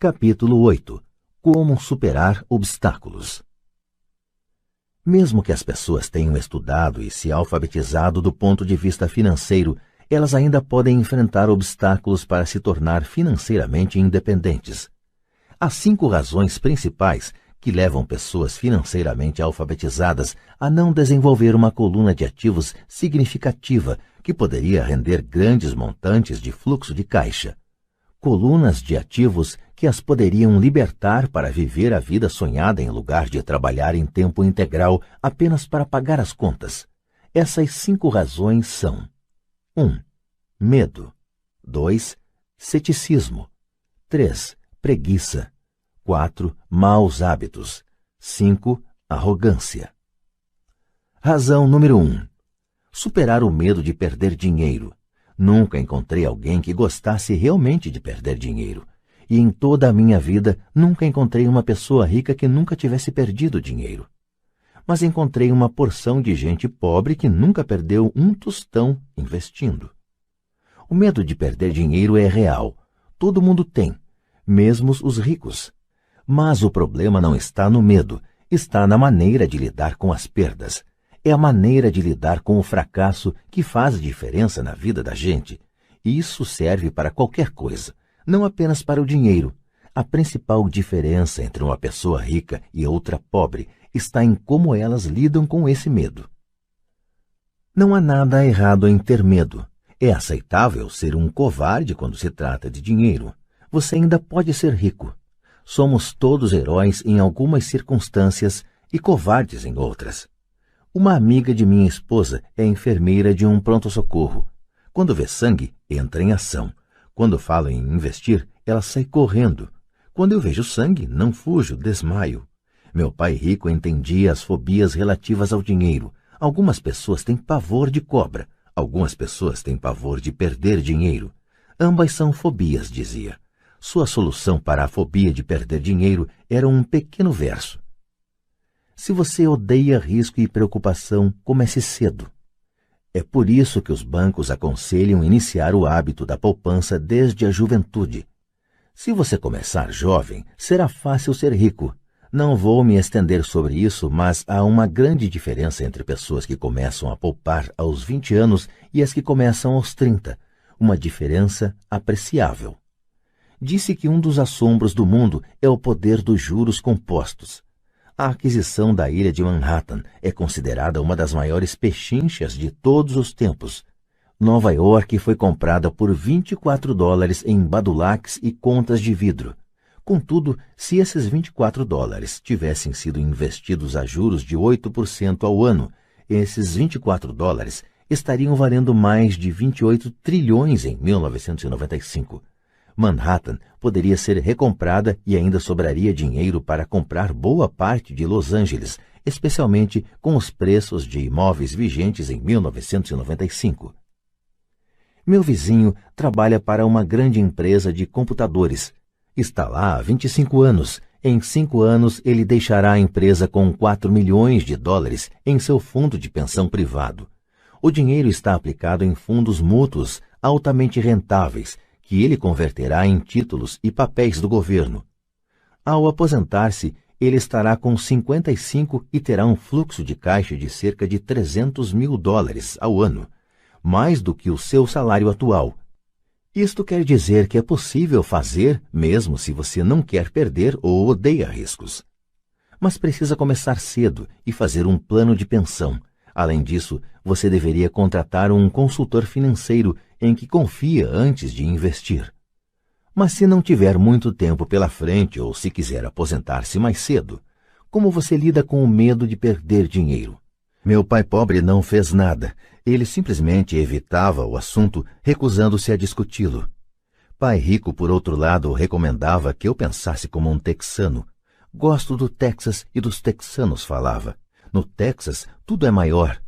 Capítulo 8. Como superar obstáculos. Mesmo que as pessoas tenham estudado e se alfabetizado do ponto de vista financeiro, elas ainda podem enfrentar obstáculos para se tornar financeiramente independentes. Há 5 razões principais que levam pessoas financeiramente alfabetizadas a não desenvolver uma coluna de ativos significativa que poderia render grandes montantes de fluxo de caixa. Colunas de ativos que as poderiam libertar para viver a vida sonhada em lugar de trabalhar em tempo integral apenas para pagar as contas. Essas 5 razões são: 1. Medo. 2. Ceticismo. 3. Preguiça. 4. Maus hábitos. 5. Arrogância. Razão número 1. Superar o medo de perder dinheiro. Nunca encontrei alguém que gostasse realmente de perder dinheiro. E em toda a minha vida, nunca encontrei uma pessoa rica que nunca tivesse perdido dinheiro. Mas encontrei uma porção de gente pobre que nunca perdeu um tostão investindo. O medo de perder dinheiro é real. Todo mundo tem, mesmo os ricos. Mas o problema não está no medo, está na maneira de lidar com as perdas. É a maneira de lidar com o fracasso que faz diferença na vida da gente. E isso serve para qualquer coisa, não apenas para o dinheiro. A principal diferença entre uma pessoa rica e outra pobre está em como elas lidam com esse medo. Não há nada errado em ter medo. É aceitável ser um covarde quando se trata de dinheiro. Você ainda pode ser rico. Somos todos heróis em algumas circunstâncias e covardes em outras. Uma amiga de minha esposa é enfermeira de um pronto-socorro. Quando vê sangue, entra em ação. Quando falo em investir, ela sai correndo. Quando eu vejo sangue, não fujo, desmaio. Meu pai rico entendia as fobias relativas ao dinheiro. Algumas pessoas têm pavor de cobra. Algumas pessoas têm pavor de perder dinheiro. Ambas são fobias, dizia. Sua solução para a fobia de perder dinheiro era um pequeno verso. Se você odeia risco e preocupação, comece cedo. É por isso que os bancos aconselham iniciar o hábito da poupança desde a juventude. Se você começar jovem, será fácil ser rico. Não vou me estender sobre isso, mas há uma grande diferença entre pessoas que começam a poupar aos 20 anos e as que começam aos 30. Uma diferença apreciável. Disse que um dos assombros do mundo é o poder dos juros compostos. A aquisição da ilha de Manhattan é considerada uma das maiores pechinchas de todos os tempos. Nova York foi comprada por $24 em badulaques e contas de vidro. Contudo, se esses $24 tivessem sido investidos a juros de 8% ao ano, esses $24 estariam valendo mais de 28 trilhões em 1995. Manhattan poderia ser recomprada e ainda sobraria dinheiro para comprar boa parte de Los Angeles, especialmente com os preços de imóveis vigentes em 1995. Meu vizinho trabalha para uma grande empresa de computadores. Está lá há 25 anos. Em 5 anos, ele deixará a empresa com $4 milhões em seu fundo de pensão privado. O dinheiro está aplicado em fundos mútuos altamente rentáveis, que ele converterá em títulos e papéis do governo. Ao aposentar-se, ele estará com 55 e terá um fluxo de caixa de cerca de $300 mil ao ano, mais do que o seu salário atual. Isto quer dizer que é possível fazer, mesmo se você não quer perder ou odeia riscos. Mas precisa começar cedo e fazer um plano de pensão. Além disso, você deveria contratar um consultor financeiro em que confia antes de investir. Mas se não tiver muito tempo pela frente ou se quiser aposentar-se mais cedo, como você lida com o medo de perder dinheiro? Meu pai pobre não fez nada. Ele simplesmente evitava o assunto, recusando-se a discuti-lo. Pai rico, por outro lado, recomendava que eu pensasse como um texano. Gosto do Texas e dos texanos, falava. No Texas, tudo é maior.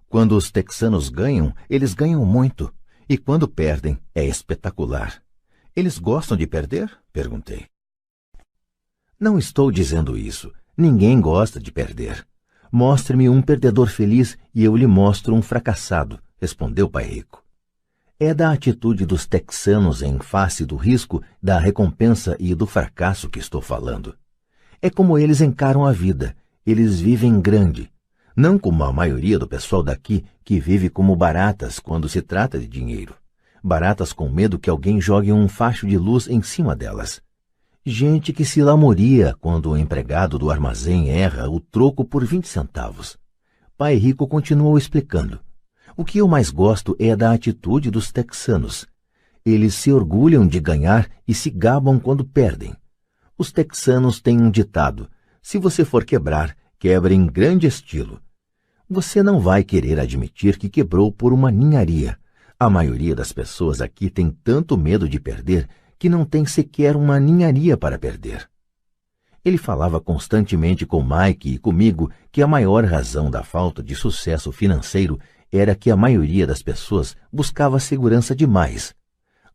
Quando os texanos ganham, eles ganham muito. E quando perdem, é espetacular. Eles gostam de perder? Perguntei. Não estou dizendo isso. Ninguém gosta de perder. Mostre-me um perdedor feliz e eu lhe mostro um fracassado, respondeu o pai rico. É da atitude dos texanos em face do risco, da recompensa e do fracasso que estou falando. É como eles encaram a vida. Eles vivem grande. Não como a maioria do pessoal daqui, que vive como baratas quando se trata de dinheiro. Baratas com medo que alguém jogue um facho de luz em cima delas. Gente que se lamoria quando o empregado do armazém erra o troco por 20 centavos. Pai Rico continuou explicando. O que eu mais gosto é da atitude dos texanos. Eles se orgulham de ganhar e se gabam quando perdem. Os texanos têm um ditado: se você for quebrar, quebre em grande estilo. Você não vai querer admitir que quebrou por uma ninharia. A maioria das pessoas aqui tem tanto medo de perder que não tem sequer uma ninharia para perder. Ele falava constantemente com Mike e comigo que a maior razão da falta de sucesso financeiro era que a maioria das pessoas buscava segurança demais.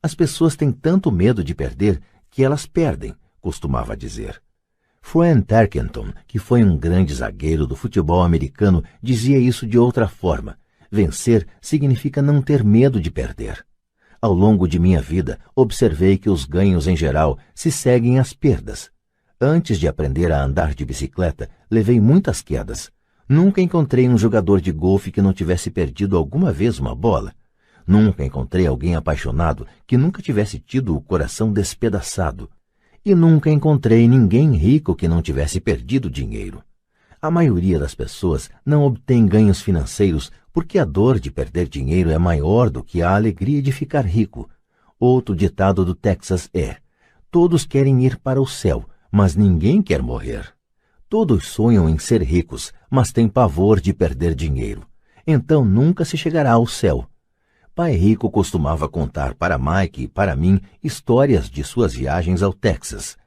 As pessoas têm tanto medo de perder que elas perdem, costumava dizer. Fran Tarkenton, que foi um grande zagueiro do futebol americano, dizia isso de outra forma. Vencer significa não ter medo de perder. Ao longo de minha vida, observei que os ganhos em geral se seguem às perdas. Antes de aprender a andar de bicicleta, levei muitas quedas. Nunca encontrei um jogador de golfe que não tivesse perdido alguma vez uma bola. Nunca encontrei alguém apaixonado que nunca tivesse tido o coração despedaçado. E nunca encontrei ninguém rico que não tivesse perdido dinheiro. A maioria das pessoas não obtém ganhos financeiros porque a dor de perder dinheiro é maior do que a alegria de ficar rico. Outro ditado do Texas é: todos querem ir para o céu, mas ninguém quer morrer. Todos sonham em ser ricos, mas têm pavor de perder dinheiro. Então nunca se chegará ao céu. Pai Rico costumava contar para Mike e para mim histórias de suas viagens ao Texas.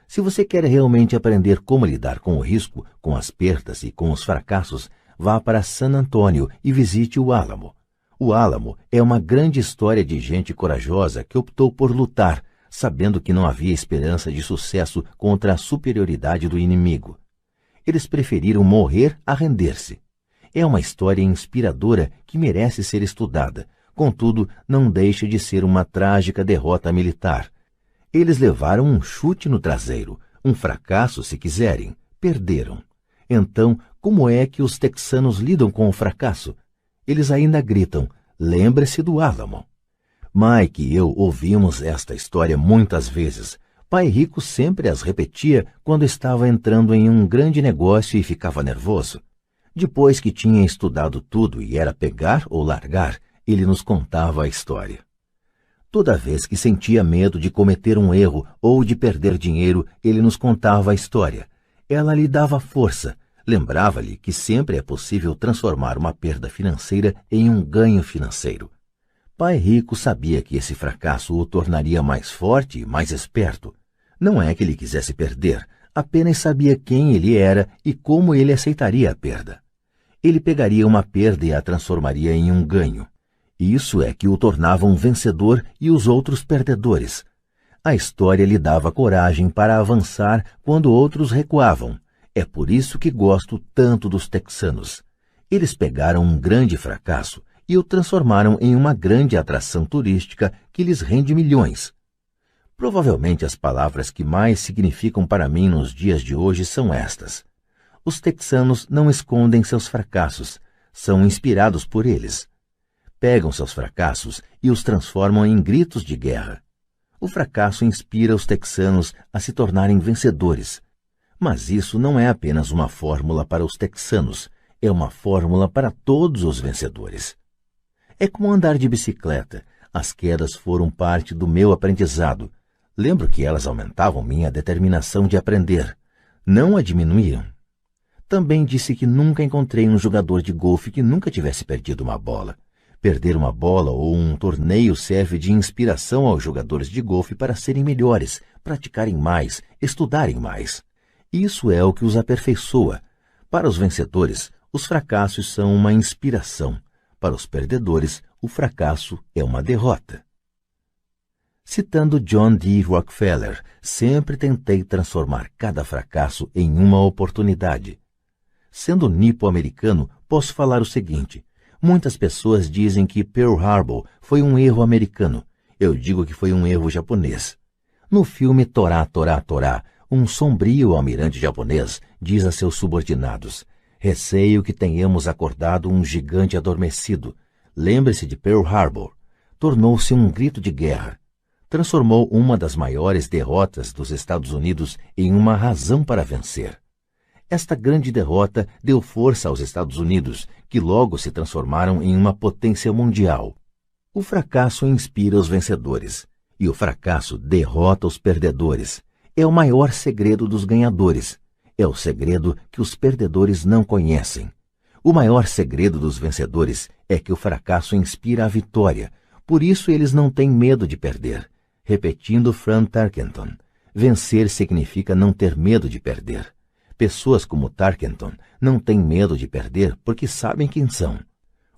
Se você quer realmente aprender como lidar com o risco, com as perdas e com os fracassos, vá para San Antônio e visite o Álamo. O Álamo é uma grande história de gente corajosa que optou por lutar, sabendo que não havia esperança de sucesso contra a superioridade do inimigo. Eles preferiram morrer a render-se. É uma história inspiradora que merece ser estudada, contudo, não deixa de ser uma trágica derrota militar. Eles levaram um chute no traseiro, um fracasso se quiserem, perderam. Então, como é que os texanos lidam com o fracasso? Eles ainda gritam: lembre-se do Álamo. Mike e eu ouvimos esta história muitas vezes. Pai Rico sempre as repetia quando estava entrando em um grande negócio e ficava nervoso. Depois que tinha estudado tudo e era pegar ou largar, ele nos contava a história. Toda vez que sentia medo de cometer um erro ou de perder dinheiro, ele nos contava a história. Ela lhe dava força, lembrava-lhe que sempre é possível transformar uma perda financeira em um ganho financeiro. Pai Rico sabia que esse fracasso o tornaria mais forte e mais esperto. Não é que ele quisesse perder, apenas sabia quem ele era e como ele aceitaria a perda. Ele pegaria uma perda e a transformaria em um ganho. Isso é que o tornava um vencedor e os outros perdedores. A história lhe dava coragem para avançar quando outros recuavam. É por isso que gosto tanto dos texanos. Eles pegaram um grande fracasso e o transformaram em uma grande atração turística que lhes rende milhões. Provavelmente as palavras que mais significam para mim nos dias de hoje são estas. Os texanos não escondem seus fracassos, são inspirados por eles. Pegam seus fracassos e os transformam em gritos de guerra. O fracasso inspira os texanos a se tornarem vencedores. Mas isso não é apenas uma fórmula para os texanos, é uma fórmula para todos os vencedores. É como andar de bicicleta. As quedas foram parte do meu aprendizado. Lembro que elas aumentavam minha determinação de aprender. Não a diminuíam. Também disse que nunca encontrei um jogador de golfe que nunca tivesse perdido uma bola. Perder uma bola ou um torneio serve de inspiração aos jogadores de golfe para serem melhores, praticarem mais, estudarem mais. Isso é o que os aperfeiçoa. Para os vencedores, os fracassos são uma inspiração. Para os perdedores, o fracasso é uma derrota. Citando John D. Rockefeller, sempre tentei transformar cada fracasso em uma oportunidade. Sendo nipo-americano, posso falar o seguinte: Muitas pessoas dizem que Pearl Harbor foi um erro americano. Eu digo que foi um erro japonês. No filme Torá, Torá, Torá, um sombrio almirante japonês diz a seus subordinados: receio que tenhamos acordado um gigante adormecido. Lembre-se de Pearl Harbor. Tornou-se um grito de guerra. Transformou uma das maiores derrotas dos Estados Unidos em uma razão para vencer. Esta grande derrota deu força aos Estados Unidos, que logo se transformaram em uma potência mundial. O fracasso inspira os vencedores, e o fracasso derrota os perdedores. É o maior segredo dos ganhadores. É o segredo que os perdedores não conhecem. O maior segredo dos vencedores é que o fracasso inspira a vitória. Por isso eles não têm medo de perder. Repetindo Frank Tarkenton, vencer significa não ter medo de perder. Pessoas como Tarkenton não têm medo de perder porque sabem quem são.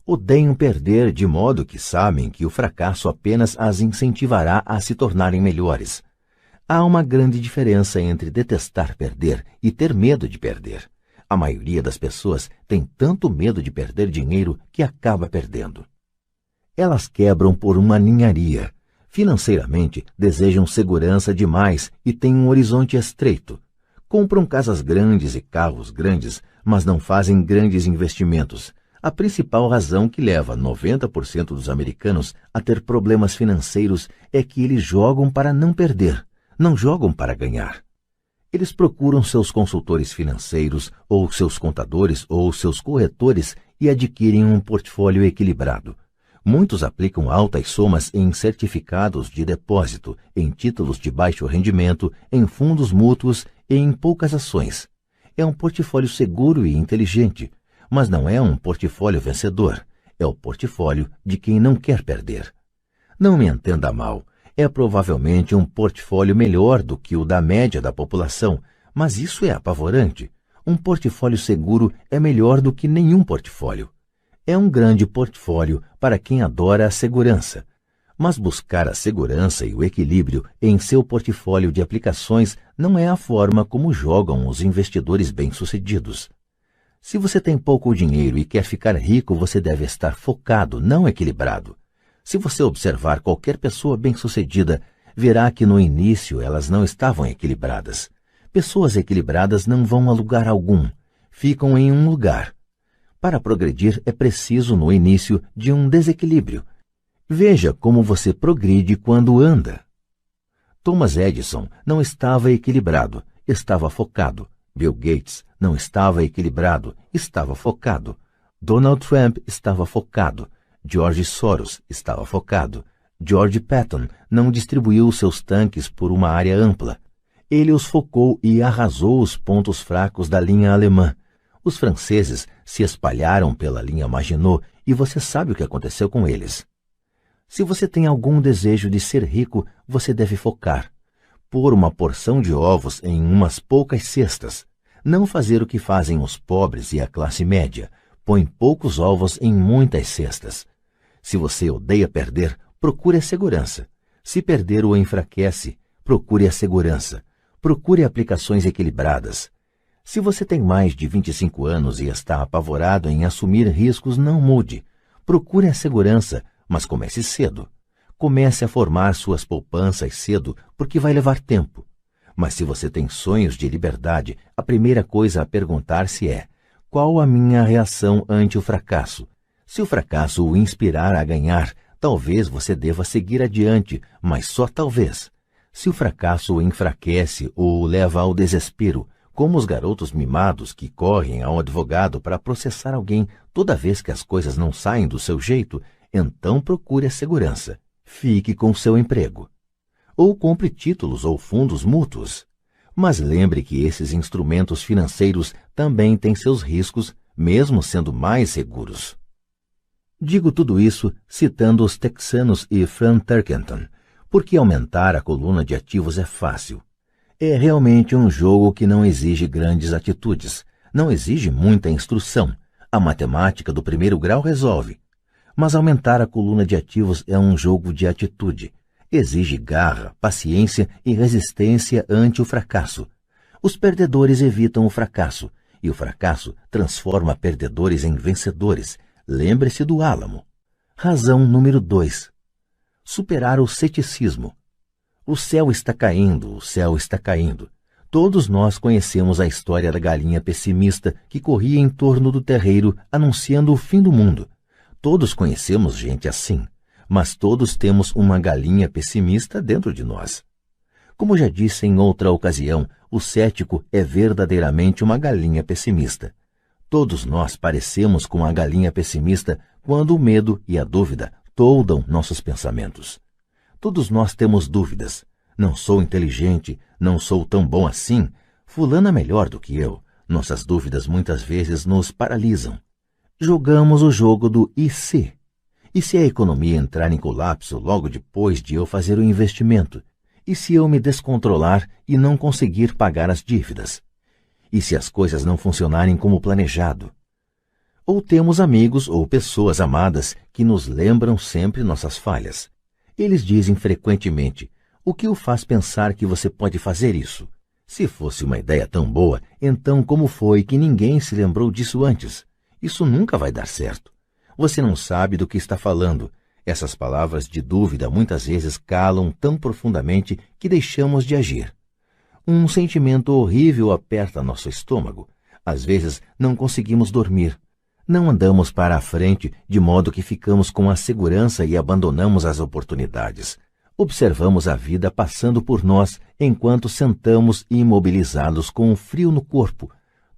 Odeiam perder de modo que sabem que o fracasso apenas as incentivará a se tornarem melhores. Há uma grande diferença entre detestar perder e ter medo de perder. A maioria das pessoas tem tanto medo de perder dinheiro que acaba perdendo. Elas quebram por uma ninharia. Financeiramente, desejam segurança demais e têm um horizonte estreito. Compram casas grandes e carros grandes, mas não fazem grandes investimentos. A principal razão que leva 90% dos americanos a ter problemas financeiros é que eles jogam para não perder, não jogam para ganhar. Eles procuram seus consultores financeiros, ou seus contadores, ou seus corretores e adquirem um portfólio equilibrado. Muitos aplicam altas somas em certificados de depósito, em títulos de baixo rendimento, em fundos mútuos e em poucas ações. É um portfólio seguro e inteligente, mas não é um portfólio vencedor. É o portfólio de quem não quer perder. Não me entenda mal, é provavelmente um portfólio melhor do que o da média da população, mas isso é apavorante. Um portfólio seguro é melhor do que nenhum portfólio. É um grande portfólio para quem adora a segurança. Mas buscar a segurança e o equilíbrio em seu portfólio de aplicações não é a forma como jogam os investidores bem-sucedidos. Se você tem pouco dinheiro e quer ficar rico, você deve estar focado, não equilibrado. Se você observar qualquer pessoa bem-sucedida, verá que no início elas não estavam equilibradas. Pessoas equilibradas não vão a lugar algum, ficam em um lugar. Para progredir é preciso, no início, de um desequilíbrio. Veja como você progride quando anda. Thomas Edison não estava equilibrado, estava focado. Bill Gates não estava equilibrado, estava focado. Donald Trump estava focado. George Soros estava focado. George Patton não distribuiu seus tanques por uma área ampla. Ele os focou e arrasou os pontos fracos da linha alemã. Os franceses se espalharam pela linha Maginot e você sabe o que aconteceu com eles. Se você tem algum desejo de ser rico, você deve focar. Pôr uma porção de ovos em umas poucas cestas. Não fazer o que fazem os pobres e a classe média. Põe poucos ovos em muitas cestas. Se você odeia perder, procure a segurança. Se perder o enfraquece, procure a segurança. Procure aplicações equilibradas. Se você tem mais de 25 anos e está apavorado em assumir riscos, não mude. Procure a segurança, mas comece cedo. Comece a formar suas poupanças cedo, porque vai levar tempo. Mas se você tem sonhos de liberdade, a primeira coisa a perguntar-se é: qual a minha reação ante o fracasso? Se o fracasso o inspirar a ganhar, talvez você deva seguir adiante, mas só talvez. Se o fracasso o enfraquece ou o leva ao desespero, como os garotos mimados que correm ao advogado para processar alguém toda vez que as coisas não saem do seu jeito, então procure a segurança. Fique com seu emprego. Ou compre títulos ou fundos mútuos. Mas lembre que esses instrumentos financeiros também têm seus riscos, mesmo sendo mais seguros. Digo tudo isso citando os texanos e Frank Tarkenton, porque aumentar a coluna de ativos é fácil. É realmente um jogo que não exige grandes atitudes, não exige muita instrução. A matemática do primeiro grau resolve. Mas aumentar a coluna de ativos é um jogo de atitude. Exige garra, paciência e resistência ante o fracasso. Os perdedores evitam o fracasso, e o fracasso transforma perdedores em vencedores. Lembre-se do álamo. Razão número 2. Superar o ceticismo. O céu está caindo, o céu está caindo. Todos nós conhecemos a história da galinha pessimista que corria em torno do terreiro anunciando o fim do mundo. Todos conhecemos gente assim, mas todos temos uma galinha pessimista dentro de nós. Como já disse em outra ocasião, o cético é verdadeiramente uma galinha pessimista. Todos nós parecemos com a galinha pessimista quando o medo e a dúvida toldam nossos pensamentos. Todos nós temos dúvidas. Não sou inteligente, não sou tão bom assim, fulano é melhor do que eu. Nossas dúvidas muitas vezes nos paralisam. Jogamos o jogo do e se? E se a economia entrar em colapso logo depois de eu fazer o investimento? E se eu me descontrolar e não conseguir pagar as dívidas? E se as coisas não funcionarem como planejado? Ou temos amigos ou pessoas amadas que nos lembram sempre nossas falhas. Eles dizem frequentemente: o que o faz pensar que você pode fazer isso? Se fosse uma ideia tão boa, então como foi que ninguém se lembrou disso antes? Isso nunca vai dar certo. Você não sabe do que está falando. Essas palavras de dúvida muitas vezes calam tão profundamente que deixamos de agir. Um sentimento horrível aperta nosso estômago. Às vezes não conseguimos dormir. Não andamos para a frente, de modo que ficamos com a segurança e abandonamos as oportunidades. Observamos a vida passando por nós enquanto sentamos imobilizados com um frio no corpo.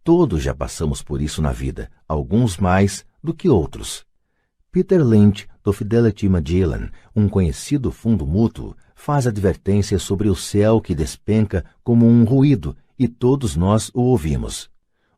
Todos já passamos por isso na vida, alguns mais do que outros. Peter Lynch, do Fidelity Magellan, um conhecido fundo mútuo, faz advertência sobre o céu que despenca como um ruído, e todos nós o ouvimos.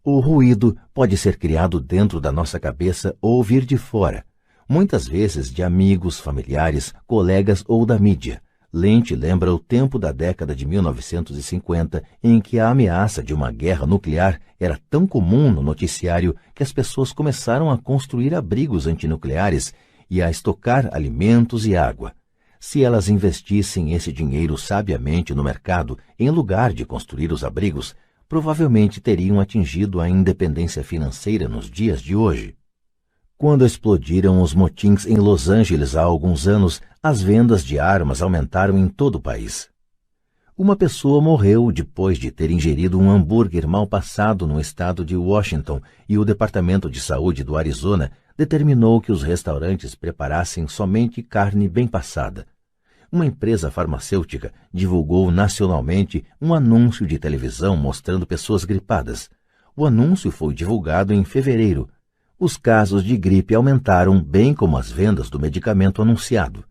O ruído pode ser criado dentro da nossa cabeça ou vir de fora, muitas vezes de amigos, familiares, colegas ou da mídia. Lynch lembra o tempo da década de 1950, em que a ameaça de uma guerra nuclear era tão comum no noticiário que as pessoas começaram a construir abrigos antinucleares e a estocar alimentos e água. Se elas investissem esse dinheiro sabiamente no mercado, em lugar de construir os abrigos, provavelmente teriam atingido a independência financeira nos dias de hoje. Quando explodiram os motins em Los Angeles há alguns anos, as vendas de armas aumentaram em todo o país. Uma pessoa morreu depois de ter ingerido um hambúrguer mal passado no estado de Washington e o Departamento de Saúde do Arizona determinou que os restaurantes preparassem somente carne bem passada. Uma empresa farmacêutica divulgou nacionalmente um anúncio de televisão mostrando pessoas gripadas. O anúncio foi divulgado em fevereiro. Os casos de gripe aumentaram, bem como as vendas do medicamento anunciado.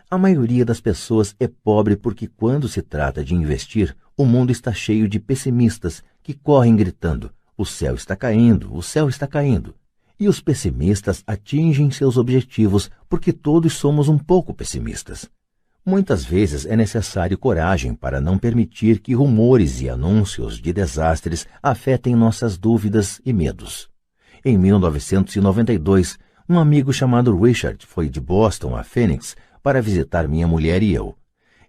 A maioria das pessoas é pobre porque, quando se trata de investir, o mundo está cheio de pessimistas que correm gritando: o céu está caindo, o céu está caindo. E os pessimistas atingem seus objetivos porque todos somos um pouco pessimistas. Muitas vezes é necessário coragem para não permitir que rumores e anúncios de desastres afetem nossas dúvidas e medos. Em 1992, um amigo chamado Richard foi de Boston a Phoenix para visitar minha mulher e eu.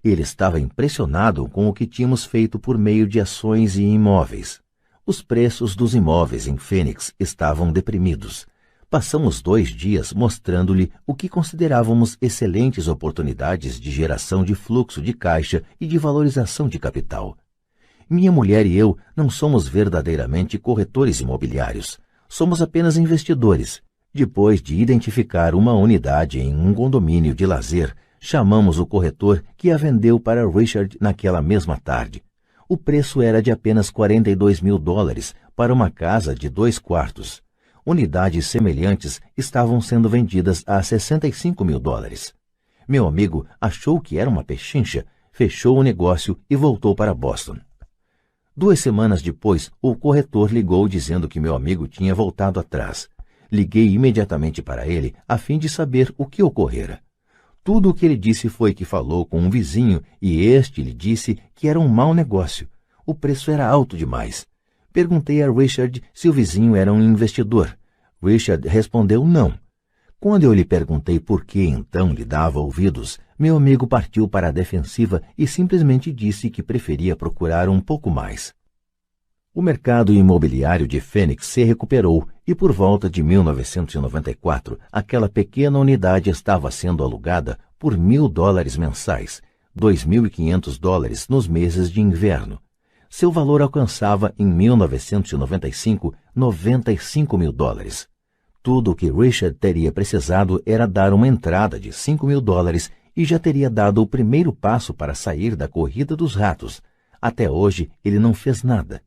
Ele estava impressionado com o que tínhamos feito por meio de ações e imóveis. Os preços dos imóveis em Phoenix estavam deprimidos. Passamos 2 dias mostrando-lhe o que considerávamos excelentes oportunidades de geração de fluxo de caixa e de valorização de capital. Minha mulher e eu não somos verdadeiramente corretores imobiliários. Somos apenas investidores. Depois de identificar uma unidade em um condomínio de lazer, chamamos o corretor que a vendeu para Richard naquela mesma tarde. O preço era de apenas $42.000 para uma casa de 2 quartos. Unidades semelhantes estavam sendo vendidas a $65.000. Meu amigo achou que era uma pechincha, fechou o negócio e voltou para Boston. 2 semanas depois, o corretor ligou dizendo que meu amigo tinha voltado atrás. Liguei imediatamente para ele a fim de saber o que ocorrera. Tudo o que ele disse foi que falou com um vizinho e este lhe disse que era um mau negócio. O preço era alto demais. Perguntei a Richard se o vizinho era um investidor. Richard respondeu não. Quando eu lhe perguntei por que então lhe dava ouvidos, meu amigo partiu para a defensiva e simplesmente disse que preferia procurar um pouco mais. O mercado imobiliário de Phoenix se recuperou e por volta de 1994, aquela pequena unidade estava sendo alugada por $1.000 mensais, $2.500 nos meses de inverno. Seu valor alcançava, em 1995, $95 mil. Tudo o que Richard teria precisado era dar uma entrada de $5 mil e já teria dado o primeiro passo para sair da corrida dos ratos. Até hoje, ele não fez nada.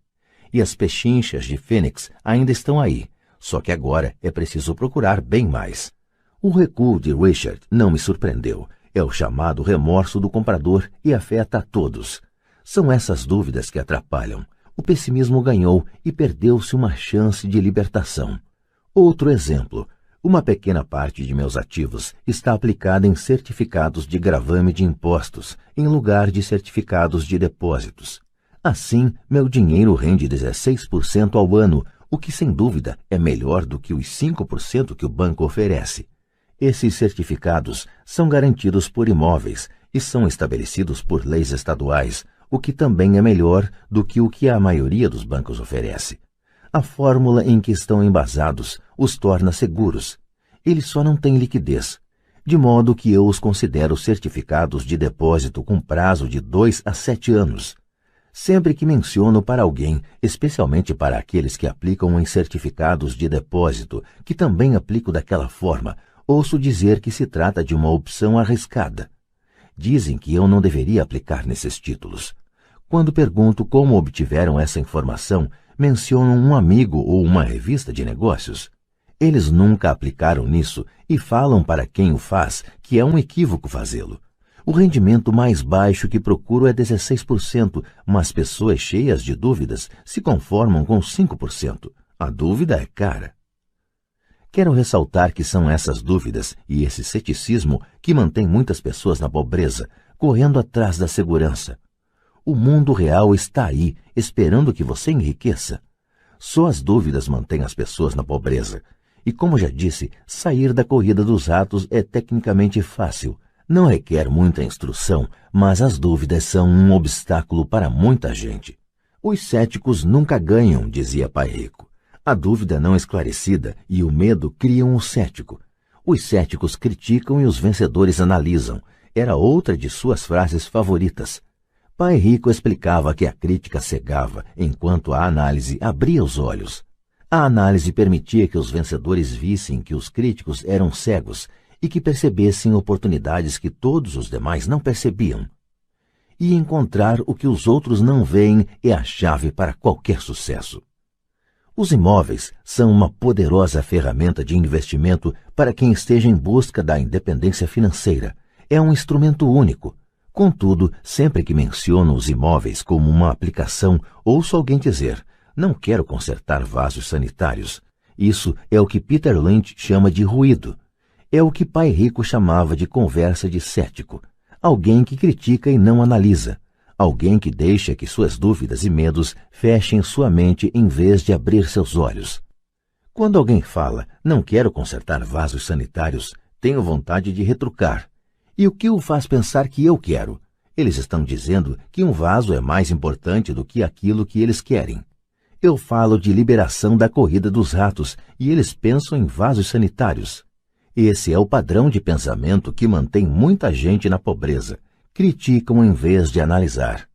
E as pechinchas de Phoenix ainda estão aí, só que agora é preciso procurar bem mais. O recuo de Richard não me surpreendeu. É o chamado remorso do comprador e afeta a todos. São essas dúvidas que atrapalham. O pessimismo ganhou e perdeu-se uma chance de libertação. Outro exemplo. Uma pequena parte de meus ativos está aplicada em certificados de gravame de impostos, em lugar de certificados de depósitos. Assim, meu dinheiro rende 16% ao ano, o que sem dúvida é melhor do que os 5% que o banco oferece. Esses certificados são garantidos por imóveis e são estabelecidos por leis estaduais, o que também é melhor do que o que a maioria dos bancos oferece. A fórmula em que estão embasados os torna seguros. Eles só não têm liquidez, de modo que eu os considero certificados de depósito com prazo de 2 a 7 anos. Sempre que menciono para alguém, especialmente para aqueles que aplicam em certificados de depósito, que também aplico daquela forma, ouço dizer que se trata de uma opção arriscada. Dizem que eu não deveria aplicar nesses títulos. Quando pergunto como obtiveram essa informação, mencionam um amigo ou uma revista de negócios. Eles nunca aplicaram nisso e falam para quem o faz que é um equívoco fazê-lo. O rendimento mais baixo que procuro é 16%, mas pessoas cheias de dúvidas se conformam com 5%. A dúvida é cara. Quero ressaltar que são essas dúvidas e esse ceticismo que mantém muitas pessoas na pobreza, correndo atrás da segurança. O mundo real está aí, esperando que você enriqueça. Só as dúvidas mantêm as pessoas na pobreza. E como já disse, sair da corrida dos ratos é tecnicamente fácil. Não requer muita instrução, mas as dúvidas são um obstáculo para muita gente. Os céticos nunca ganham, dizia Pai Rico. A dúvida não esclarecida e o medo criam o cético. Os céticos criticam e os vencedores analisam. Era outra de suas frases favoritas. Pai Rico explicava que a crítica cegava, enquanto a análise abria os olhos. A análise permitia que os vencedores vissem que os críticos eram cegos e que percebessem oportunidades que todos os demais não percebiam. E encontrar o que os outros não veem é a chave para qualquer sucesso. Os imóveis são uma poderosa ferramenta de investimento para quem esteja em busca da independência financeira. É um instrumento único. Contudo, sempre que menciono os imóveis como uma aplicação, ouço alguém dizer: não quero consertar vasos sanitários. Isso é o que Peter Lynch chama de ruído. É o que Pai Rico chamava de conversa de cético. Alguém que critica e não analisa. Alguém que deixa que suas dúvidas e medos fechem sua mente em vez de abrir seus olhos. Quando alguém fala, não quero consertar vasos sanitários, tenho vontade de retrucar. E o que o faz pensar que eu quero? Eles estão dizendo que um vaso é mais importante do que aquilo que eles querem. Eu falo de liberação da corrida dos ratos e eles pensam em vasos sanitários. Esse é o padrão de pensamento que mantém muita gente na pobreza. Criticam em vez de analisar.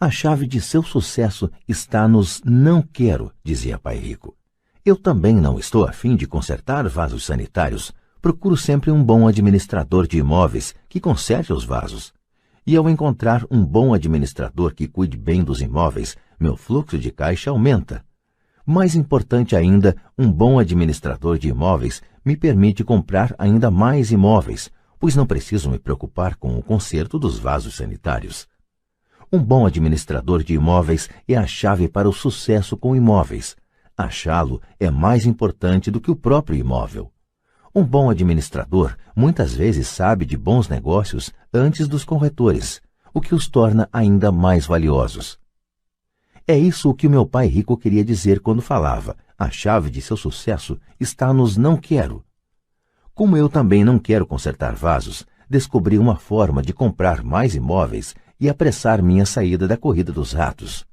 A chave de seu sucesso está nos não quero, dizia Pai Rico. Eu também não estou a fim de consertar vasos sanitários. Procuro sempre um bom administrador de imóveis que conserte os vasos. E ao encontrar um bom administrador que cuide bem dos imóveis, meu fluxo de caixa aumenta. Mais importante ainda, um bom administrador de imóveis me permite comprar ainda mais imóveis, pois não preciso me preocupar com o conserto dos vasos sanitários. Um bom administrador de imóveis é a chave para o sucesso com imóveis. Achá-lo é mais importante do que o próprio imóvel. Um bom administrador muitas vezes sabe de bons negócios antes dos corretores, o que os torna ainda mais valiosos. É isso o que o meu pai rico queria dizer quando falava: a chave de seu sucesso está nos não quero. Como eu também não quero consertar vasos, descobri uma forma de comprar mais imóveis e apressar minha saída da corrida dos ratos.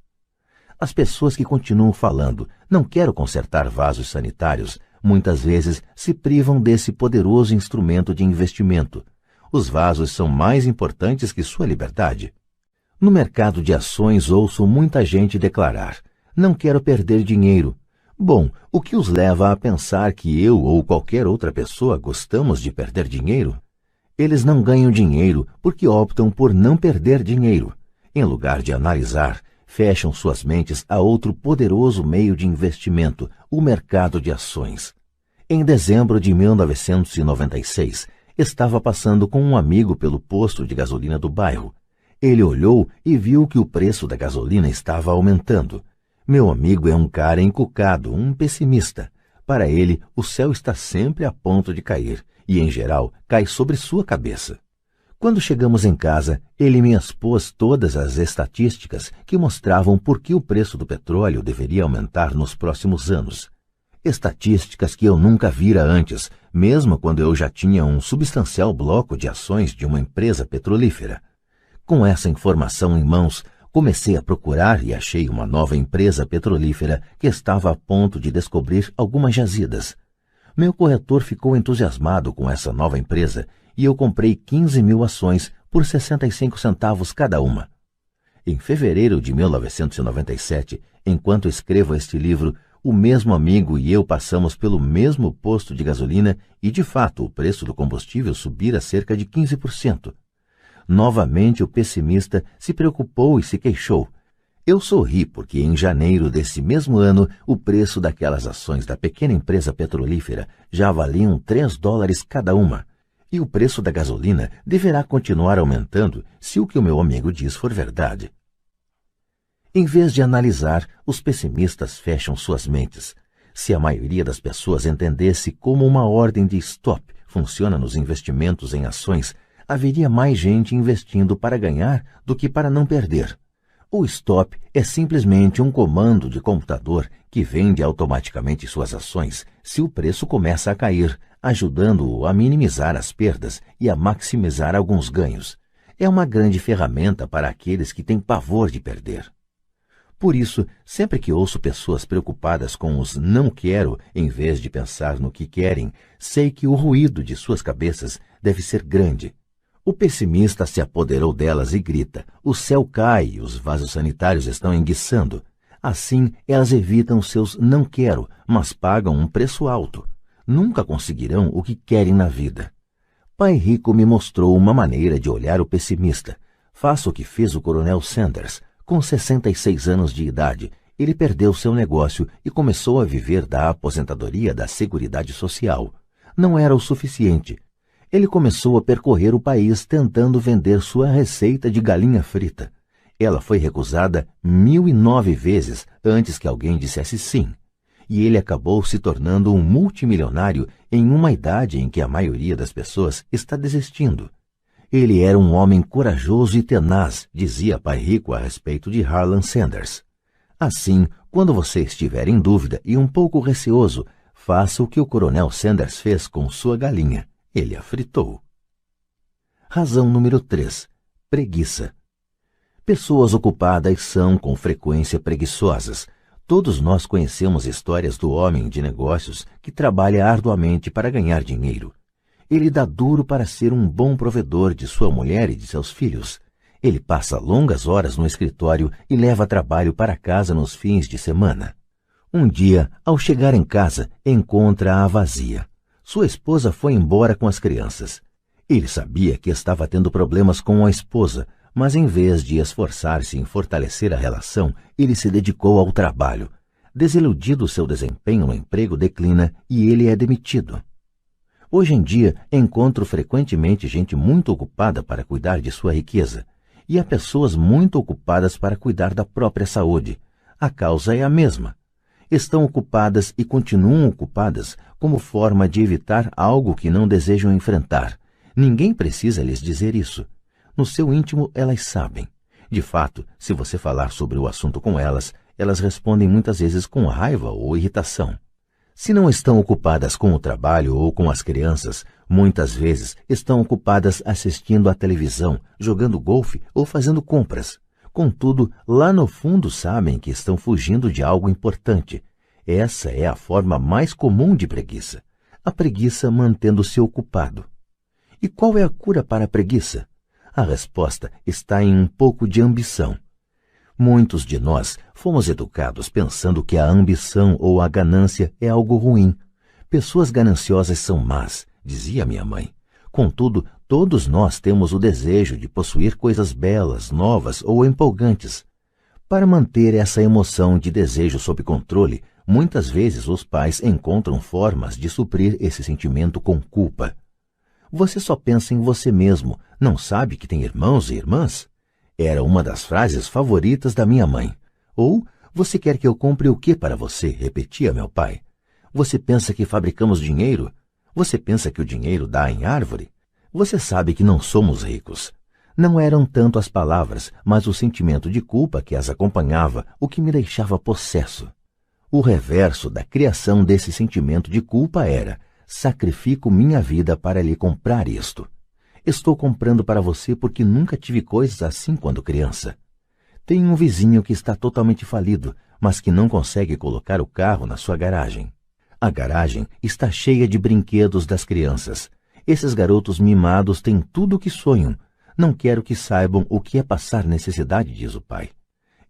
As pessoas que continuam falando, não quero consertar vasos sanitários, muitas vezes se privam desse poderoso instrumento de investimento. Os vasos são mais importantes que sua liberdade. No mercado de ações ouço muita gente declarar: não quero perder dinheiro. Bom, o que os leva a pensar que eu ou qualquer outra pessoa gostamos de perder dinheiro? Eles não ganham dinheiro porque optam por não perder dinheiro. Em lugar de analisar, fecham suas mentes a outro poderoso meio de investimento, o mercado de ações. Em dezembro de 1996, estava passando com um amigo pelo posto de gasolina do bairro. Ele olhou e viu que o preço da gasolina estava aumentando. Meu amigo é um cara encucado, um pessimista. Para ele, o céu está sempre a ponto de cair e, em geral, cai sobre sua cabeça. Quando chegamos em casa, ele me expôs todas as estatísticas que mostravam por que o preço do petróleo deveria aumentar nos próximos anos. Estatísticas que eu nunca vira antes, mesmo quando eu já tinha um substancial bloco de ações de uma empresa petrolífera. Com essa informação em mãos, comecei a procurar e achei uma nova empresa petrolífera que estava a ponto de descobrir algumas jazidas. Meu corretor ficou entusiasmado com essa nova empresa e eu comprei 15.000 ações por 65 centavos cada uma. Em fevereiro de 1997, enquanto escrevo este livro, o mesmo amigo e eu passamos pelo mesmo posto de gasolina e, de fato, o preço do combustível subira cerca de 15%. Novamente o pessimista se preocupou e se queixou. Eu sorri porque em janeiro desse mesmo ano o preço daquelas ações da pequena empresa petrolífera já valiam $3 cada uma. E o preço da gasolina deverá continuar aumentando se o que o meu amigo diz for verdade. Em vez de analisar, os pessimistas fecham suas mentes. Se a maioria das pessoas entendesse como uma ordem de stop funciona nos investimentos em ações, haveria mais gente investindo para ganhar do que para não perder. O stop é simplesmente um comando de computador que vende automaticamente suas ações se o preço começa a cair, ajudando-o a minimizar as perdas e a maximizar alguns ganhos. É uma grande ferramenta para aqueles que têm pavor de perder. Por isso, sempre que ouço pessoas preocupadas com os não quero em vez de pensar no que querem, sei que o ruído de suas cabeças deve ser grande. O pessimista se apoderou delas e grita: o céu cai e os vasos sanitários estão enguiçando. Assim, elas evitam seus não quero, mas pagam um preço alto. Nunca conseguirão o que querem na vida. Pai Rico me mostrou uma maneira de olhar o pessimista. Faça o que fez o Coronel Sanders. Com 66 anos de idade, ele perdeu seu negócio e começou a viver da aposentadoria da Seguridade Social. Não era o suficiente. Ele começou a percorrer o país tentando vender sua receita de galinha frita. Ela foi recusada 1.009 vezes antes que alguém dissesse sim. E ele acabou se tornando um multimilionário em uma idade em que a maioria das pessoas está desistindo. Ele era um homem corajoso e tenaz, dizia Pai Rico a respeito de Harlan Sanders. Assim, quando você estiver em dúvida e um pouco receoso, faça o que o Coronel Sanders fez com sua galinha. Ele a fritou. Razão número 3. Preguiça. Pessoas ocupadas são, com frequência, preguiçosas. Todos nós conhecemos histórias do homem de negócios que trabalha arduamente para ganhar dinheiro. Ele dá duro para ser um bom provedor de sua mulher e de seus filhos. Ele passa longas horas no escritório e leva trabalho para casa nos fins de semana. Um dia, ao chegar em casa, encontra-a vazia. Sua esposa foi embora com as crianças. Ele sabia que estava tendo problemas com a esposa, mas em vez de esforçar-se em fortalecer a relação, ele se dedicou ao trabalho. Desiludido, seu desempenho no emprego declina e ele é demitido. Hoje em dia, encontro frequentemente gente muito ocupada para cuidar de sua riqueza, e há pessoas muito ocupadas para cuidar da própria saúde. A causa é a mesma. Estão ocupadas e continuam ocupadas como forma de evitar algo que não desejam enfrentar. Ninguém precisa lhes dizer isso. No seu íntimo, elas sabem. De fato, se você falar sobre o assunto com elas, elas respondem muitas vezes com raiva ou irritação. Se não estão ocupadas com o trabalho ou com as crianças, muitas vezes estão ocupadas assistindo à televisão, jogando golfe ou fazendo compras. Contudo, lá no fundo sabem que estão fugindo de algo importante. Essa é a forma mais comum de preguiça. A preguiça mantendo-se ocupado. E qual é a cura para a preguiça? A resposta está em um pouco de ambição. Muitos de nós fomos educados pensando que a ambição ou a ganância é algo ruim. Pessoas gananciosas são más, dizia minha mãe. Contudo, todos nós temos o desejo de possuir coisas belas, novas ou empolgantes. Para manter essa emoção de desejo sob controle, muitas vezes os pais encontram formas de suprir esse sentimento com culpa. Você só pensa em você mesmo, não sabe que tem irmãos e irmãs? Era uma das frases favoritas da minha mãe. Ou, você quer que eu compre o que para você? Repetia meu pai. Você pensa que fabricamos dinheiro? Você pensa que o dinheiro dá em árvore? Você sabe que não somos ricos. Não eram tanto as palavras, mas o sentimento de culpa que as acompanhava, o que me deixava possesso. O reverso da criação desse sentimento de culpa era: sacrifico minha vida para lhe comprar isto. Estou comprando para você porque nunca tive coisas assim quando criança. Tenho um vizinho que está totalmente falido, mas que não consegue colocar o carro na sua garagem. A garagem está cheia de brinquedos das crianças. Esses garotos mimados têm tudo o que sonham. Não quero que saibam o que é passar necessidade, diz o pai.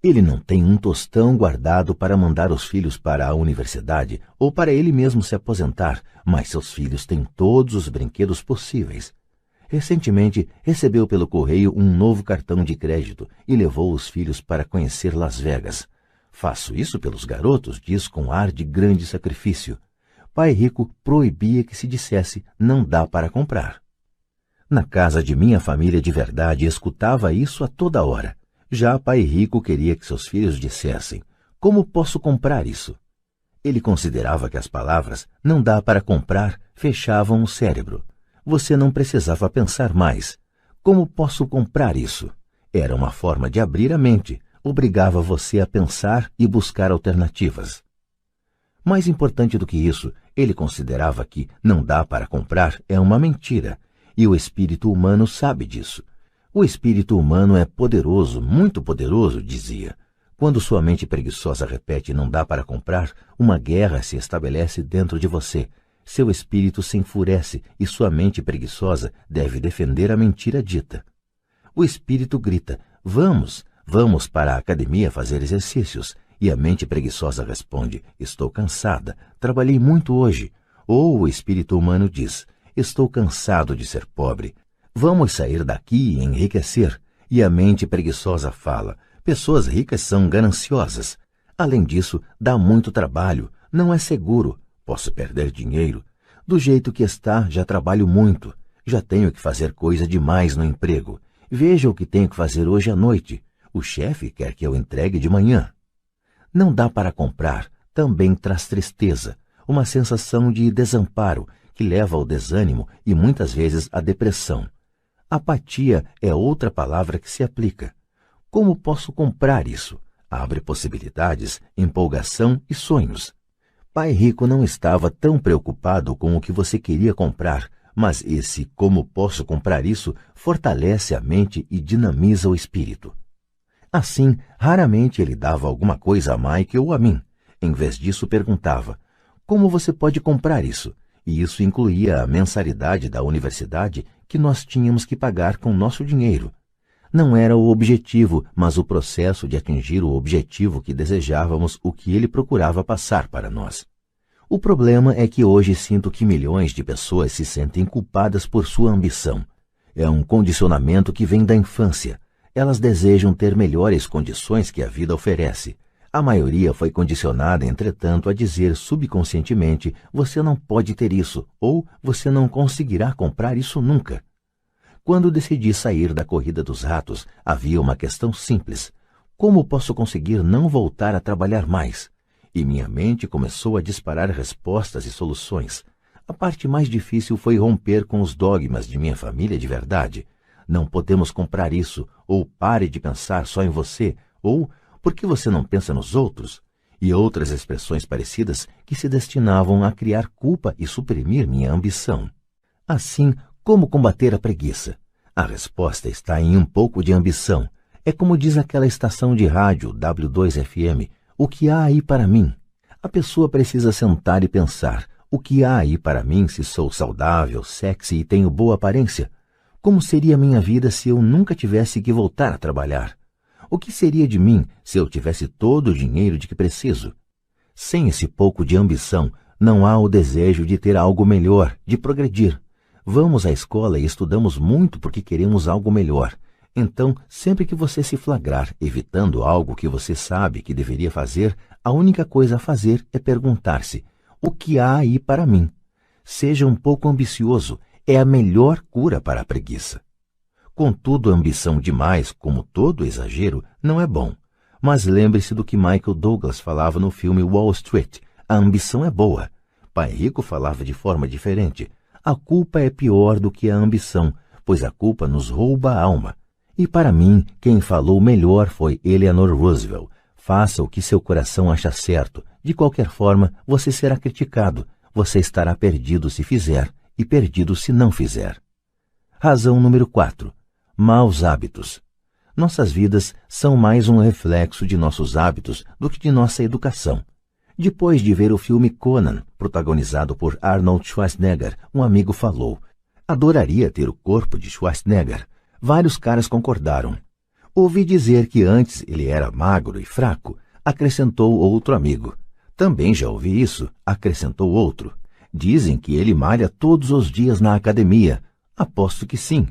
Ele não tem um tostão guardado para mandar os filhos para a universidade ou para ele mesmo se aposentar, mas seus filhos têm todos os brinquedos possíveis. Recentemente, recebeu pelo correio um novo cartão de crédito e levou os filhos para conhecer Las Vegas. Faço isso pelos garotos, diz com ar de grande sacrifício. Pai rico proibia que se dissesse não dá para comprar. Na casa de minha família de verdade escutava isso a toda hora. Já pai rico queria que seus filhos dissessem: como posso comprar isso? Ele considerava que as palavras não dá para comprar fechavam o cérebro. Você não precisava pensar mais. Como posso comprar isso? Era uma forma de abrir a mente, obrigava você a pensar e buscar alternativas. Mais importante do que isso, ele considerava que não dá para comprar é uma mentira, e o espírito humano sabe disso. O espírito humano é poderoso, muito poderoso, dizia. Quando sua mente preguiçosa repete não dá para comprar, uma guerra se estabelece dentro de você. Seu espírito se enfurece e sua mente preguiçosa deve defender a mentira dita. O espírito grita: vamos para a academia fazer exercícios. E a mente preguiçosa responde: estou cansada, trabalhei muito hoje. Ou o espírito humano diz: estou cansado de ser pobre. Vamos sair daqui e enriquecer. E a mente preguiçosa fala: pessoas ricas são gananciosas. Além disso, dá muito trabalho, não é seguro. Posso perder dinheiro. Do jeito que está, já trabalho muito. Já tenho que fazer coisa demais no emprego. Veja o que tenho que fazer hoje à noite. O chefe quer que eu entregue de manhã. Não dá para comprar. Também traz tristeza, uma sensação de desamparo que leva ao desânimo e muitas vezes à depressão. Apatia é outra palavra que se aplica. Como posso comprar isso? Abre possibilidades, empolgação e sonhos. Pai rico não estava tão preocupado com o que você queria comprar, mas esse como posso comprar isso fortalece a mente e dinamiza o espírito. Assim, raramente ele dava alguma coisa a Mike ou a mim. Em vez disso, perguntava: como você pode comprar isso? E isso incluía a mensalidade da universidade que nós tínhamos que pagar com nosso dinheiro. Não era o objetivo, mas o processo de atingir o objetivo que desejávamos, o que ele procurava passar para nós. O problema é que hoje sinto que milhões de pessoas se sentem culpadas por sua ambição. É um condicionamento que vem da infância. Elas desejam ter melhores condições que a vida oferece. A maioria foi condicionada, entretanto, a dizer subconscientemente: você não pode ter isso, ou você não conseguirá comprar isso nunca. Quando decidi sair da corrida dos ratos, havia uma questão simples: como posso conseguir não voltar a trabalhar mais? E minha mente começou a disparar respostas e soluções. A parte mais difícil foi romper com os dogmas de minha família de verdade. Não podemos comprar isso, ou pare de pensar só em você, ou por que você não pensa nos outros? E outras expressões parecidas que se destinavam a criar culpa e suprimir minha ambição. Assim, como combater a preguiça? A resposta está em um pouco de ambição. É como diz aquela estação de rádio W2FM, o que há aí para mim? A pessoa precisa sentar e pensar, o que há aí para mim se sou saudável, sexy e tenho boa aparência? Como seria minha vida se eu nunca tivesse que voltar a trabalhar? O que seria de mim se eu tivesse todo o dinheiro de que preciso? Sem esse pouco de ambição, não há o desejo de ter algo melhor, de progredir. Vamos à escola e estudamos muito porque queremos algo melhor. Então, sempre que você se flagrar evitando algo que você sabe que deveria fazer, a única coisa a fazer é perguntar-se, o que há aí para mim? Seja um pouco ambicioso, é a melhor cura para a preguiça. Contudo, a ambição demais, como todo exagero, não é bom. Mas lembre-se do que Michael Douglas falava no filme Wall Street, a ambição é boa. Pai Rico falava de forma diferente, a culpa é pior do que a ambição, pois a culpa nos rouba a alma. E para mim, quem falou melhor foi Eleanor Roosevelt. Faça o que seu coração acha certo. De qualquer forma, você será criticado. Você estará perdido se fizer e perdido se não fizer. Razão número 4. Maus hábitos. Nossas vidas são mais um reflexo de nossos hábitos do que de nossa educação. Depois de ver o filme Conan, protagonizado por Arnold Schwarzenegger, um amigo falou: adoraria ter o corpo de Schwarzenegger. Vários caras concordaram. Ouvi dizer que antes ele era magro e fraco, acrescentou outro amigo. Também já ouvi isso, acrescentou outro. Dizem que ele malha todos os dias na academia. Aposto que sim.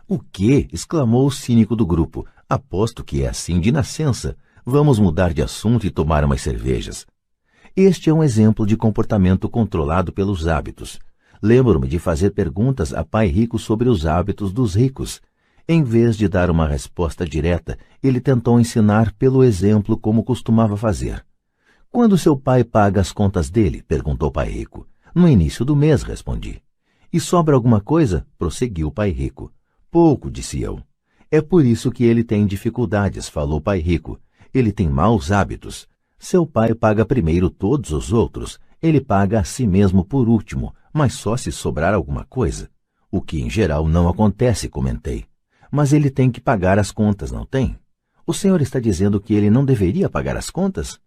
O quê? Exclamou o cínico do grupo. Aposto que é assim de nascença. Vamos mudar de assunto e tomar umas cervejas. Este é um exemplo de comportamento controlado pelos hábitos. Lembro-me de fazer perguntas a Pai Rico sobre os hábitos dos ricos. Em vez de dar uma resposta direta, ele tentou ensinar pelo exemplo como costumava fazer. Quando seu pai paga as contas dele? Perguntou Pai Rico. No início do mês, respondi. E sobra alguma coisa? Prosseguiu Pai Rico. Pouco, disse eu. É por isso que ele tem dificuldades, falou Pai Rico. Ele tem maus hábitos. Seu pai paga primeiro todos os outros. Ele paga a si mesmo por último, mas só se sobrar alguma coisa. O que em geral não acontece, comentei. Mas ele tem que pagar as contas, não tem? O senhor está dizendo que ele não deveria pagar as contas?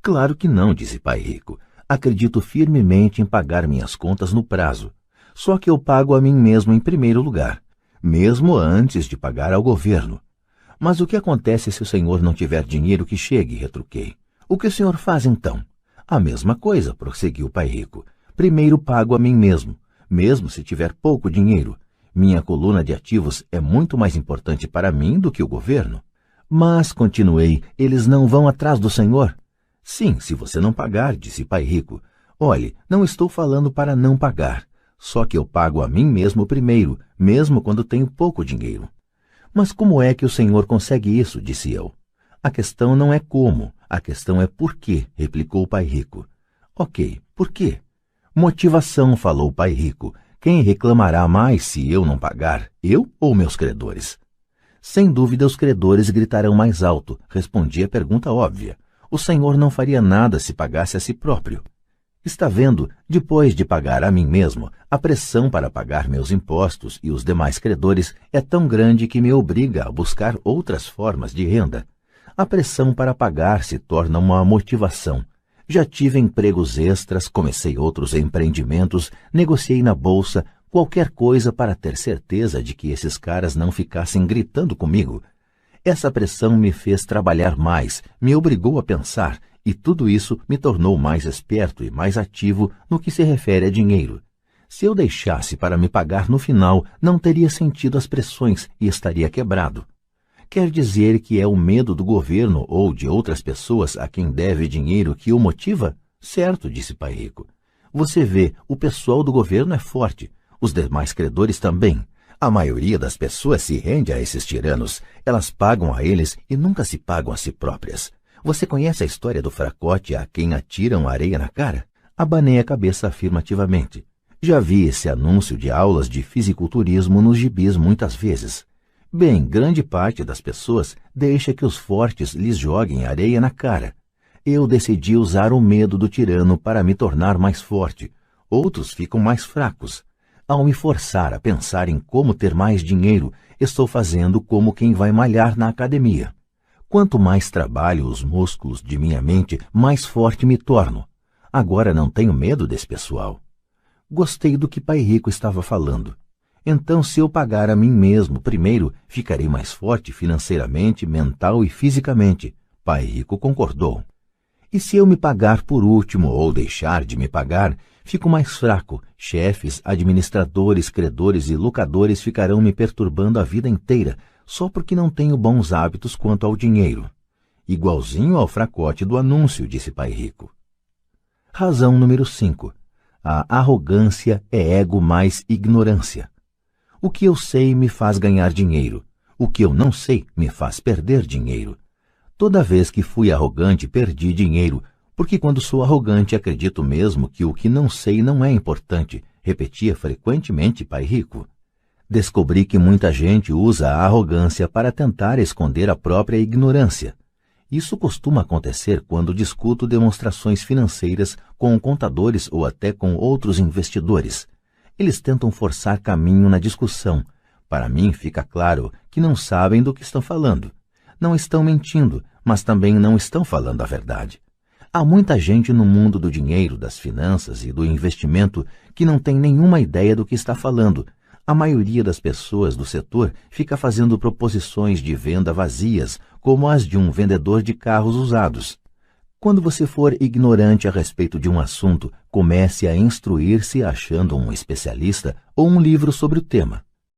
Claro que não, disse Pai Rico. Acredito firmemente em pagar minhas contas no prazo. Só que eu pago a mim mesmo em primeiro lugar, mesmo antes de pagar ao governo. Mas o que acontece se o senhor não tiver dinheiro que chegue? Retruquei. O que o senhor faz então? A mesma coisa, prosseguiu Pai Rico. Primeiro pago a mim mesmo, mesmo se tiver pouco dinheiro. Minha coluna de ativos é muito mais importante para mim do que o governo. Mas, continuei, eles não vão atrás do senhor? Sim, se você não pagar, disse Pai Rico. Olhe, não estou falando para não pagar. Só que eu pago a mim mesmo primeiro, mesmo quando tenho pouco dinheiro. Mas como é que o senhor consegue isso? Disse eu. A questão não é como, a questão é por quê, replicou Pai Rico. Ok, por quê? Motivação, falou Pai Rico. Quem reclamará mais se eu não pagar, eu ou meus credores? Sem dúvida os credores gritarão mais alto, respondi a pergunta óbvia. O senhor não faria nada se pagasse a si próprio. Está vendo, depois de pagar a mim mesmo, a pressão para pagar meus impostos e os demais credores é tão grande que me obriga a buscar outras formas de renda. A pressão para pagar se torna uma motivação. Já tive empregos extras, comecei outros empreendimentos, negociei na bolsa, qualquer coisa para ter certeza de que esses caras não ficassem gritando comigo. Essa pressão me fez trabalhar mais, me obrigou a pensar, e tudo isso me tornou mais esperto e mais ativo no que se refere a dinheiro. Se eu deixasse para me pagar no final, não teria sentido as pressões e estaria quebrado. Quer dizer que é o medo do governo ou de outras pessoas a quem deve dinheiro que o motiva? Certo, disse Pai Rico. Você vê, o pessoal do governo é forte, os demais credores também. A maioria das pessoas se rende a esses tiranos, elas pagam a eles e nunca se pagam a si próprias. Você conhece a história do fracote a quem atiram areia na cara? Abanei a cabeça afirmativamente. Já vi esse anúncio de aulas de fisiculturismo nos gibis muitas vezes. Bem, grande parte das pessoas deixa que os fortes lhes joguem areia na cara. Eu decidi usar o medo do tirano para me tornar mais forte. Outros ficam mais fracos. Ao me forçar a pensar em como ter mais dinheiro, estou fazendo como quem vai malhar na academia. Quanto mais trabalho os músculos de minha mente, mais forte me torno. Agora não tenho medo desse pessoal. Gostei do que Pai Rico estava falando. Então, se eu pagar a mim mesmo primeiro, ficarei mais forte financeiramente, mental e fisicamente. Pai Rico concordou. E se eu me pagar por último ou deixar de me pagar, fico mais fraco. Chefes, administradores, credores e locadores ficarão me perturbando a vida inteira, só porque não tenho bons hábitos quanto ao dinheiro. Igualzinho ao fracote do anúncio, disse Pai Rico. Razão número 5. A arrogância é ego mais ignorância. O que eu sei me faz ganhar dinheiro. O que eu não sei me faz perder dinheiro. Toda vez que fui arrogante, perdi dinheiro, porque quando sou arrogante acredito mesmo que o que não sei não é importante, repetia frequentemente Pai Rico. Descobri que muita gente usa a arrogância para tentar esconder a própria ignorância. Isso costuma acontecer quando discuto demonstrações financeiras com contadores ou até com outros investidores. Eles tentam forçar caminho na discussão. Para mim fica claro que não sabem do que estão falando. Não estão mentindo, mas também não estão falando a verdade. Há muita gente no mundo do dinheiro, das finanças e do investimento que não tem nenhuma ideia do que está falando. A maioria das pessoas do setor fica fazendo proposições de venda vazias, como as de um vendedor de carros usados. Quando você for ignorante a respeito de um assunto, comece a instruir-se achando um especialista ou um livro sobre o tema.